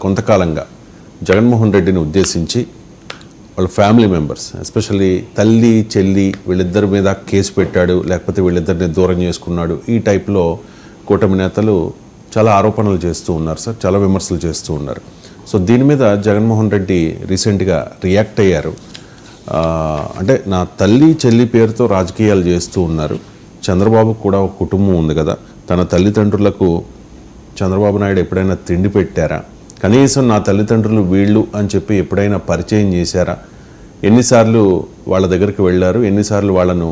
కొంతకాలంగా జగన్మోహన్ రెడ్డిని ఉద్దేశించి వాళ్ళ ఫ్యామిలీ మెంబర్స్ ఎస్పెషల్లీ తల్లి చెల్లి వీళ్ళిద్దరి మీద కేసు పెట్టాడు, లేకపోతే వీళ్ళిద్దరిని దూరం చేసుకున్నాడు, ఈ టైప్లో కూటమి నేతలు చాలా ఆరోపణలు చేస్తూ ఉన్నారు సార్, చాలా విమర్శలు చేస్తూ ఉన్నారు. సో దీని మీద జగన్మోహన్ రెడ్డి రీసెంట్గా రియాక్ట్ అయ్యారు. అంటే నా తల్లి చెల్లి పేరుతో రాజకీయాలు చేస్తూ ఉన్నారు, చంద్రబాబుకు కూడా ఒక కుటుంబం ఉంది కదా, తన తల్లిదండ్రులకు చంద్రబాబు నాయుడు ఎప్పుడైనా తిండి పెట్టారా, కనీసం నా తల్లిదండ్రులు వీళ్ళు అని చెప్పి ఎప్పుడైనా పరిచయం చేశారా, ఎన్నిసార్లు వాళ్ళ దగ్గరికి వెళ్ళారు, ఎన్నిసార్లు వాళ్ళను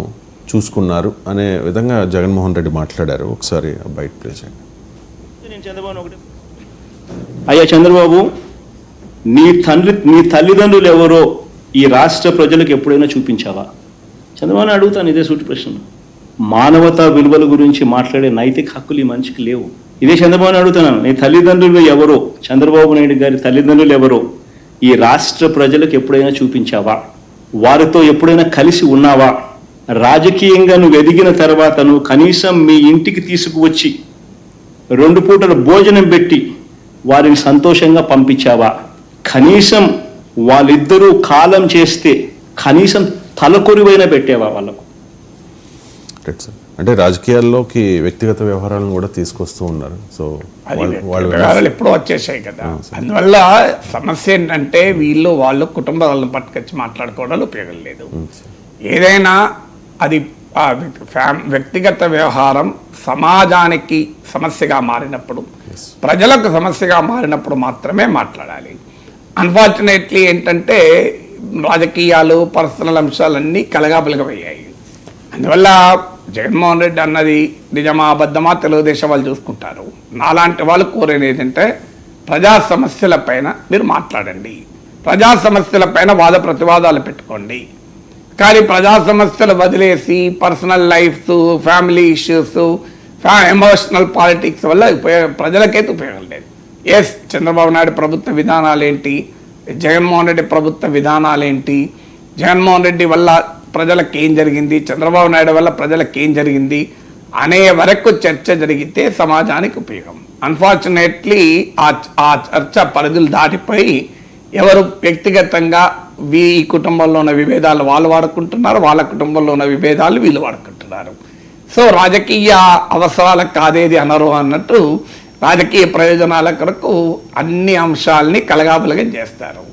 చూసుకున్నారు అనే విధంగా జగన్మోహన్ రెడ్డి మాట్లాడారు. ఒకసారి బయట ప్లే చేయండి. అయ్యా చంద్రబాబు, నీ తల్లిదండ్రులు ఎవరో ఈ రాష్ట్ర ప్రజలకు ఎప్పుడైనా చూపించావా? చంద్రబాబు అడుగుతాను ఇదే సూటి ప్రశ్న. మానవతా విలువల గురించి మాట్లాడే నైతిక హక్కులు ఈ మనిషికి లేవు. ఇదే చంద్రబాబు అడుగుతున్నాను, నీ తల్లిదండ్రులు ఎవరో, చంద్రబాబు నాయుడు గారి తల్లిదండ్రులు ఎవరో ఈ రాష్ట్ర ప్రజలకు ఎప్పుడైనా చూపించావా? వారితో ఎప్పుడైనా కలిసి ఉన్నావా? రాజకీయంగా నువ్వు ఎదిగిన తర్వాత నువ్వు కనీసం మీ ఇంటికి తీసుకువచ్చి 2 పూటల భోజనం పెట్టి వారిని సంతోషంగా పంపించావా? కనీసం వాళ్ళిద్దరూ కాలం చేస్తే కనీసం తలకొరివైనా పెట్టావా వాళ్ళకు? అంటే రాజకీయాల్లోకి వ్యక్తిగత వ్యవహారాలను కూడా తీసుకొస్తూ ఉన్నారు. సో వ్యవహారాలు ఎప్పుడో వచ్చేసాయి కదా. అందువల్ల సమస్య ఏంటంటే వీళ్ళు వాళ్ళు కుటుంబాలను పట్టుకొచ్చి మాట్లాడుకోవడంలో ఉపయోగం లేదు. ఏదైనా అది వ్యక్తిగత వ్యవహారం సమాజానికి సమస్యగా మారినప్పుడు, ప్రజలకు సమస్యగా మారినప్పుడు మాత్రమే మాట్లాడాలి. అన్ఫార్చునేట్లీ ఏంటంటే రాజకీయాలు పర్సనల్ అంశాలన్నీ కలగాబలగమయ్యాయి. అందువల్ల జగన్మోహన్ రెడ్డి అన్నది నిజమా అబద్ధమా తెలుగుదేశం వాళ్ళు చూసుకుంటారు. నాలాంటి వాళ్ళు కోరేది ఏంటంటే ప్రజా సమస్యలపైన మీరు మాట్లాడండి, ప్రజా సమస్యలపైన వాద ప్రతివాదాలు పెట్టుకోండి. కానీ ప్రజా సమస్యలు వదిలేసి personal lifes, family issues, emotional politics వల్ల ప్రజలకైతే ఉపయోగం లేదు. ఎస్, చంద్రబాబు నాయుడు ప్రభుత్వ విధానాలు ఏంటి, జగన్మోహన్ రెడ్డి ప్రభుత్వ విధానాలు ఏంటి, జగన్మోహన్ రెడ్డి వల్ల ప్రజలకు ఏం జరిగింది, చంద్రబాబు నాయుడు వల్ల ప్రజలకు ఏం జరిగింది అనే వరకు చర్చ జరిగితే సమాజానికి ఉపయోగం. అన్ఫార్చునేట్లీ ఆ చర్చ పరిధులు దాటిపోయి ఎవరు వ్యక్తిగతంగా ఈ కుటుంబంలో ఉన్న విభేదాలు వాళ్ళు వాడుకుంటున్నారు, వాళ్ళ కుటుంబంలో ఉన్న విభేదాలు వీళ్ళు వాడుకుంటున్నారు. సో రాజకీయ అవసరాలకు కాదేది అనరు అన్నట్టు రాజకీయ ప్రయోజనాల కొరకు అన్ని అంశాలని కలగాబలగా చేస్తారు.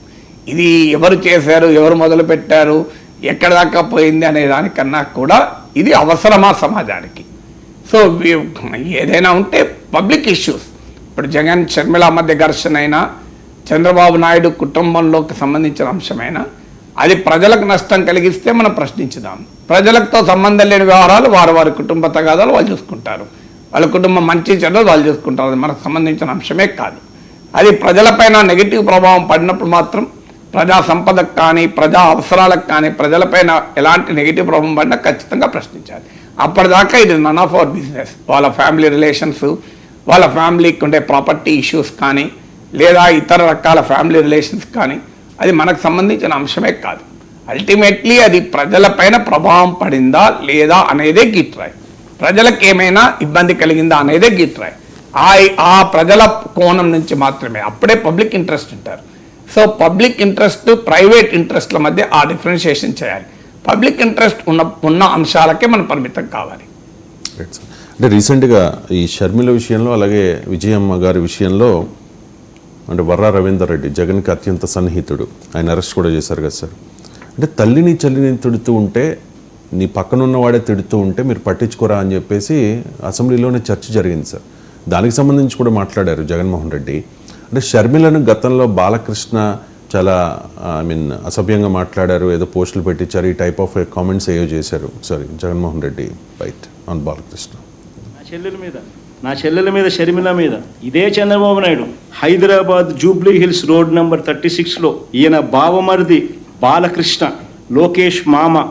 ఇది ఎవరు చేశారు, ఎవరు మొదలు పెట్టారు, ఎక్కడి దాకా పోయింది అనే దానికన్నా కూడా ఇది అవసరమా సమాజానికి? సో ఏదైనా ఉంటే పబ్లిక్ ఇష్యూస్, ఇప్పుడు జగన్ షర్మిల మధ్య ఘర్షణ అయినా, చంద్రబాబు నాయుడు కుటుంబంలోకి సంబంధించిన అంశమైనా అది ప్రజలకు నష్టం కలిగిస్తే మనం ప్రశ్నించుదాం. ప్రజలతో సంబంధం లేని వ్యవహారాలు వారి కుటుంబ తగాదాలు వాళ్ళు చూసుకుంటారు, వాళ్ళ కుటుంబం మంచి చెడ్డలు వాళ్ళు చూసుకుంటారు. అది మనకు సంబంధించిన అంశమే కాదు. అది ప్రజలపైన నెగిటివ్ ప్రభావం పడినప్పుడు మాత్రం ప్రజా సంపదకు కానీ ప్రజా అవసరాలకు కానీ ప్రజలపైన ఎలాంటి నెగిటివ్ ప్రభావం పడినా ఖచ్చితంగా ప్రశ్నించాలి. అప్పటిదాకా ఇది నన్ ఆఫ్ అవర్ బిజినెస్. వాళ్ళ ఫ్యామిలీ రిలేషన్స్, వాళ్ళ ఫ్యామిలీకి ఉండే ప్రాపర్టీ ఇష్యూస్ కానీ లేదా ఇతర రకాల ఫ్యామిలీ రిలేషన్స్ కానీ అది మనకు సంబంధించిన అంశమే కాదు. అల్టిమేట్లీ అది ప్రజలపైన ప్రభావం పడిందా లేదా అనేదే గీట్రాయి, ప్రజలకు ఏమైనా ఇబ్బంది కలిగిందా అనేదే గీట్రాయి. ఆ ప్రజల కోణం నుంచి మాత్రమే అప్పుడే పబ్లిక్ ఇంట్రెస్ట్ ఉంటారు. సో పబ్లిక్ ఇంట్రెస్ట్ ప్రైవేట్ ఇంట్రెస్ట్ల మధ్య ఆ డిఫరెన్షియేషన్ చేయాలి. పబ్లిక్ ఇంట్రెస్ట్ ఉన్న అంశాలకే మనం పరిమితం కావాలి. అంటే రీసెంట్గా ఈ షర్మిల విషయంలో అలాగే విజయమ్మ గారి విషయంలో అంటే వర్రా రవీందర్ రెడ్డి జగన్కి అత్యంత సన్నిహితుడు, ఆయన అరెస్ట్ కూడా చేశారు కదా సార్. అంటే తల్లిని చెల్లిని తిడుతూ ఉంటే, నీ పక్కనున్నవాడే తిడుతూ ఉంటే మీరు పట్టించుకోరా అని చెప్పేసి అసెంబ్లీలోనే చర్చ జరిగింది సార్. దానికి సంబంధించి కూడా మాట్లాడారు జగన్మోహన్ రెడ్డి. అంటే షర్మిలను గతంలో బాలకృష్ణ చాలా అసభ్యంగా మాట్లాడారు, ఏదో పోస్టులు పెట్టించారు, ఈ టైప్ ఆఫ్ కామెంట్స్ ఏవో చేశారు. Sorry, Jaganmohan Reddy byte on Balakrishna. నా చెల్లెల మీద షర్మిల మీద ఇదే చంద్రబాబు నాయుడు హైదరాబాద్ జూబ్లీ హిల్స్ రోడ్ నెంబర్ 36లో ఈయన బావమరిది బాలకృష్ణ, లోకేష్ మామ,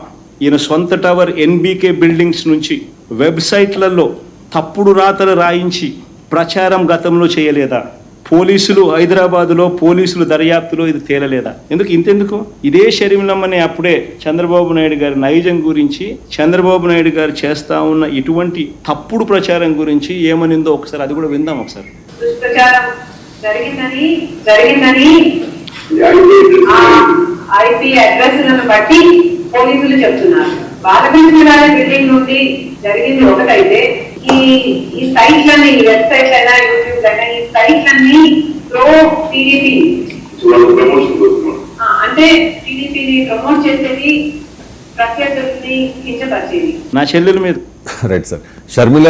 ఈయన సొంత టవర్ NBK బిల్డింగ్స్ నుంచి వెబ్సైట్లలో తప్పుడు రాతలు రాయించి ప్రచారం గతంలో చేయలేదా? పోలీసులు హైదరాబాదులో పోలీసులు దర్యాప్తులో ఇది తేలలేదా? ఇంతెందుకు ఇదే షర్మిలమ్మని అప్పుడే చంద్రబాబు నాయుడు గారి నైజం గురించి, చంద్రబాబు నాయుడు గారు చేస్తా ఉన్న ఇటువంటి తప్పుడు ప్రచారం గురించి ఏమనిందో ఒకసారి అది కూడా విందాం. ఒకసారి దుష్ప్రచారం జరిగిందని ఐపీ అడ్రస్లను బట్టి పోలీసులు చెప్తున్నారు. బాలకృష్ణ బిల్డింగ్ నుండి జరిగింది ఒకటైతే ఈ సైట్లన్నీ, ఈ వెబ్సైట్ అయినా యూట్యూబ్ అయినా ఈ సైట్లన్నీ ప్రో టీడీపీ అంటే టీడీపీని ప్రమోట్ చేసేది, ప్రత్యర్థుల్ని కించపరిచేది. నా చెల్లెల మీద రైట్ సార్. షర్మిల